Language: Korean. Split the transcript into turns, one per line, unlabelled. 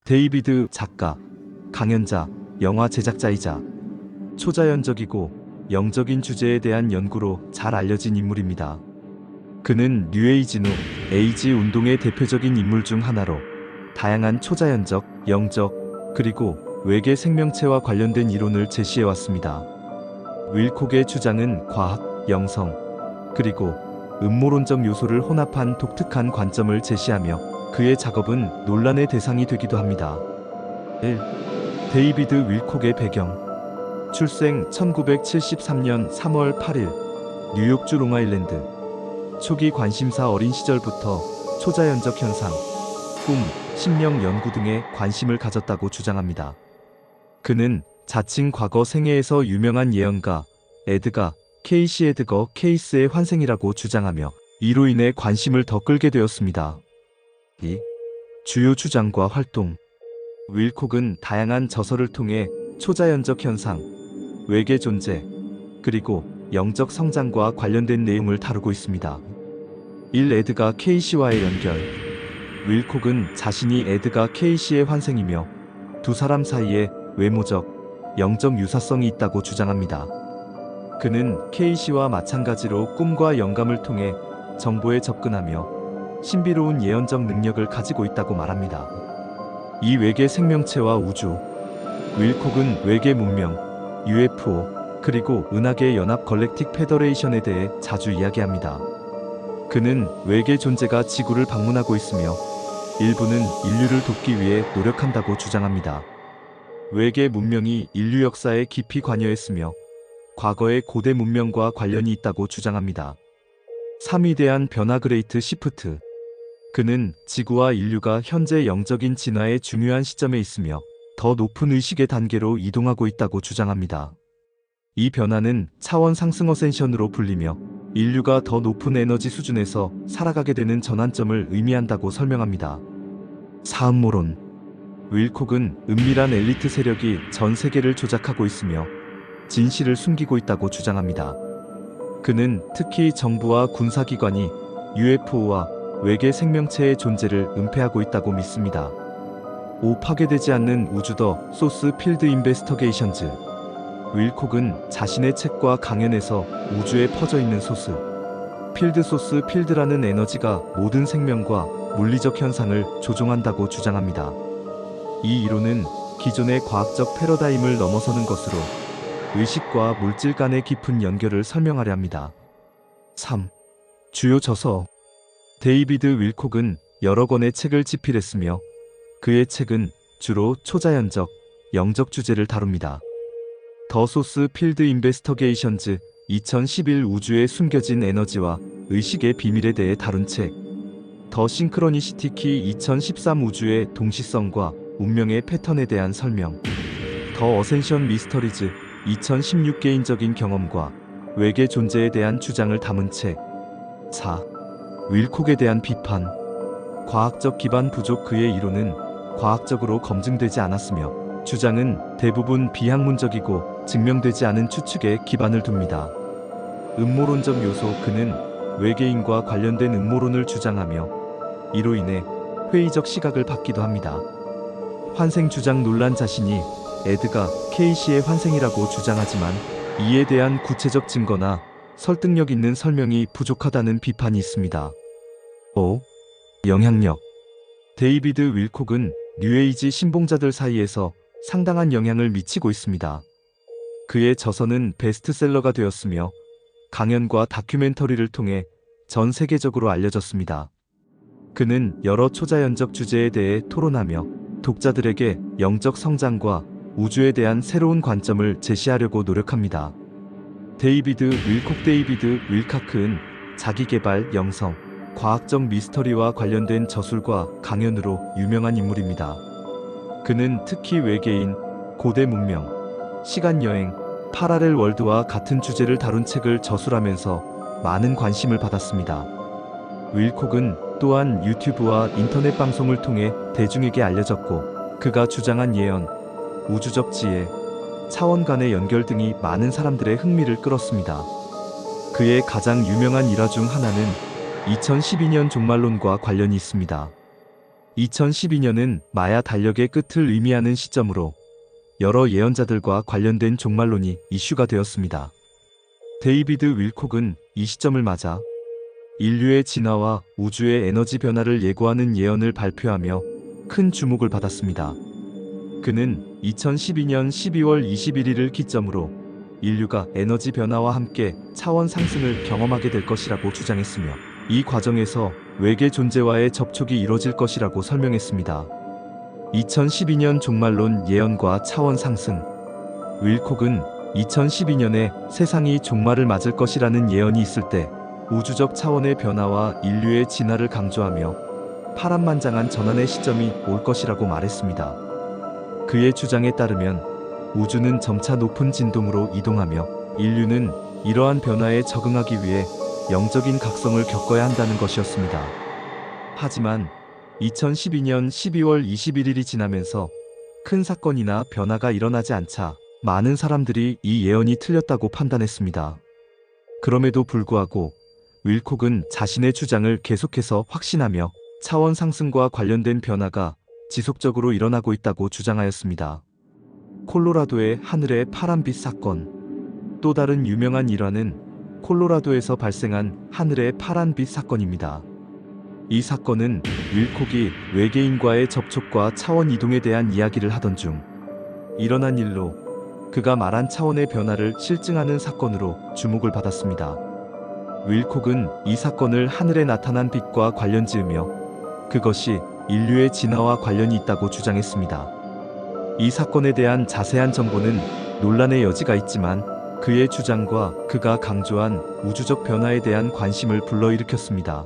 데이비드 작가, 강연자, 영화 제작자이자 초자연적이고 영적인 주제에 대한 연구로 잘 알려진 인물입니다. 그는 뉴에이지 후 에이지 운동의 대표적인 인물 중 하나로 다양한 초자연적, 영적, 그리고 외계 생명체와 관련된 이론을 제시해왔습니다. 윌콕의 주장은 과학, 영성, 그리고 음모론적 요소를 혼합한 독특한 관점을 제시하며 그의 작업은 논란의 대상이 되기도 합니다. 1. 데이비드 윌콕의 배경. 출생 1973년 3월 8일 뉴욕주 롱아일랜드. 초기 관심사 어린 시절부터 초자연적 현상, 꿈, 심령 연구 등에 관심을 가졌다고 주장합니다. 그는 자칭 과거 생애에서 유명한 예언가 에드가 케이시 에드거 케이스의 환생이라고 주장하며 이로 인해 관심을 더 끌게 되었습니다. 2. 주요 주장과 활동. 윌콕은 다양한 저서를 통해 초자연적 현상, 외계 존재, 그리고 영적 성장과 관련된 내용을 다루고 있습니다. 1. 에드가 케이시와의 연결. 윌콕은 자신이 에드가 케이시의 환생이며 두 사람 사이에 외모적, 영적 유사성이 있다고 주장합니다. 그는 케이시와 마찬가지로 꿈과 영감을 통해 정보에 접근하며 신비로운 예언적 능력을 가지고 있다고 말합니다. 이 외계 생명체와 우주. 윌콕은 외계 문명, UFO, 그리고 은하계 연합 걸렉틱 페더레이션에 대해 자주 이야기합니다. 그는 외계 존재가 지구를 방문하고 있으며 일부는 인류를 돕기 위해 노력한다고 주장합니다. 외계 문명이 인류 역사에 깊이 관여했으며 과거의 고대 문명과 관련이 있다고 주장합니다. 3. 위대한 변화 그레이트 시프트. 그는 지구와 인류가 현재 영적인 진화의 중요한 시점에 있으며 더 높은 의식의 단계로 이동하고 있다고 주장합니다. 이 변화는 차원 상승 어센션으로 불리며 인류가 더 높은 에너지 수준에서 살아가게 되는 전환점을 의미한다고 설명합니다. 4. 음모론. 윌콕은 은밀한 엘리트 세력이 전 세계를 조작하고 있으며 진실을 숨기고 있다고 주장합니다. 그는 특히 정부와 군사기관이 UFO와 외계 생명체의 존재를 은폐하고 있다고 믿습니다. 5. 파괴되지 않는 우주 더 소스 필드 인베스터게이션즈. 윌콕은 자신의 책과 강연에서 우주에 퍼져 있는 소스 필드라는 에너지가 모든 생명과 물리적 현상을 조종한다고 주장합니다. 이 이론은 기존의 과학적 패러다임을 넘어서는 것으로 의식과 물질 간의 깊은 연결을 설명하려 합니다. 3. 주요 저서. 데이비드 윌콕은 여러 권의 책을 집필했으며 그의 책은 주로 초자연적, 영적 주제를 다룹니다. 더 소스 필드 인베스터게이션즈 2011 우주의 숨겨진 에너지와 의식의 비밀에 대해 다룬 책, 더 싱크로니시티 키 2013 우주의 동시성과 운명의 패턴에 대한 설명, 더 어센션 미스터리즈 2016 개인적인 경험과 외계 존재에 대한 주장을 담은 책. 4. 윌콕에 대한 비판. 과학적 기반 부족. 그의 이론은 과학적으로 검증되지 않았으며 주장은 대부분 비학문적이고 증명되지 않은 추측에 기반을 둡니다. 음모론적 요소. 그는 외계인과 관련된 음모론을 주장하며 이로 인해 회의적 시각을 받기도 합니다. 환생 주장 논란. 자신이 에드가 케이시의 환생이라고 주장하지만 이에 대한 구체적 증거나 설득력 있는 설명이 부족하다는 비판이 있습니다. 5. 영향력. 데이비드 윌콕은 뉴에이지 신봉자들 사이에서 상당한 영향을 미치고 있습니다. 그의 저서는 베스트셀러가 되었으며 강연과 다큐멘터리를 통해 전 세계적으로 알려졌습니다. 그는 여러 초자연적 주제에 대해 토론하며 독자들에게 영적 성장과 우주에 대한 새로운 관점을 제시하려고 노력합니다. 데이비드 윌카크는 자기개발, 영성, 과학적 미스터리와 관련된 저술과 강연으로 유명한 인물입니다. 그는 특히 외계인, 고대 문명, 시간여행, 파라렐 월드와 같은 주제를 다룬 책을 저술하면서 많은 관심을 받았습니다. 윌콕은 또한 유튜브와 인터넷 방송을 통해 대중에게 알려졌고 그가 주장한 예언, 우주적 지혜, 차원 간의 연결 등이 많은 사람들의 흥미를 끌었습니다. 그의 가장 유명한 일화 중 하나는 2012년 종말론과 관련이 있습니다. 2012년은 마야 달력의 끝을 의미하는 시점으로 여러 예언자들과 관련된 종말론이 이슈가 되었습니다. 데이비드 윌콕은 이 시점을 맞아 인류의 진화와 우주의 에너지 변화를 예고하는 예언을 발표하며 큰 주목을 받았습니다. 그는 2012년 12월 21일을 기점으로 인류가 에너지 변화와 함께 차원 상승을 경험하게 될 것이라고 주장했으며 이 과정에서 외계 존재와의 접촉이 이뤄질 것이라고 설명했습니다. 2012년 종말론 예언과 차원 상승. 윌콕은 2012년에 세상이 종말을 맞을 것이라는 예언이 있을 때 우주적 차원의 변화와 인류의 진화를 강조하며 파란만장한 전환의 시점이 올 것이라고 말했습니다. 그의 주장에 따르면 우주는 점차 높은 진동으로 이동하며 인류는 이러한 변화에 적응하기 위해 영적인 각성을 겪어야 한다는 것이었습니다. 하지만 2012년 12월 21일이 지나면서 큰 사건이나 변화가 일어나지 않자 많은 사람들이 이 예언이 틀렸다고 판단했습니다. 그럼에도 불구하고 윌콕은 자신의 주장을 계속해서 확신하며 차원 상승과 관련된 변화가 지속적으로 일어나고 있다고 주장하였습니다. 콜로라도의 하늘의 파란빛 사건. 또 다른 유명한 일화는 콜로라도에서 발생한 하늘의 파란빛 사건입니다. 이 사건은 윌콕이 외계인과의 접촉과 차원 이동에 대한 이야기를 하던 중 일어난 일로 그가 말한 차원의 변화를 실증하는 사건으로 주목을 받았습니다. 윌콕은 이 사건을 하늘에 나타난 빛과 관련지으며 그것이 인류의 진화와 관련이 있다고 주장했습니다. 이 사건에 대한 자세한 정보는 논란의 여지가 있지만 그의 주장과 그가 강조한 우주적 변화에 대한 관심을 불러일으켰습니다.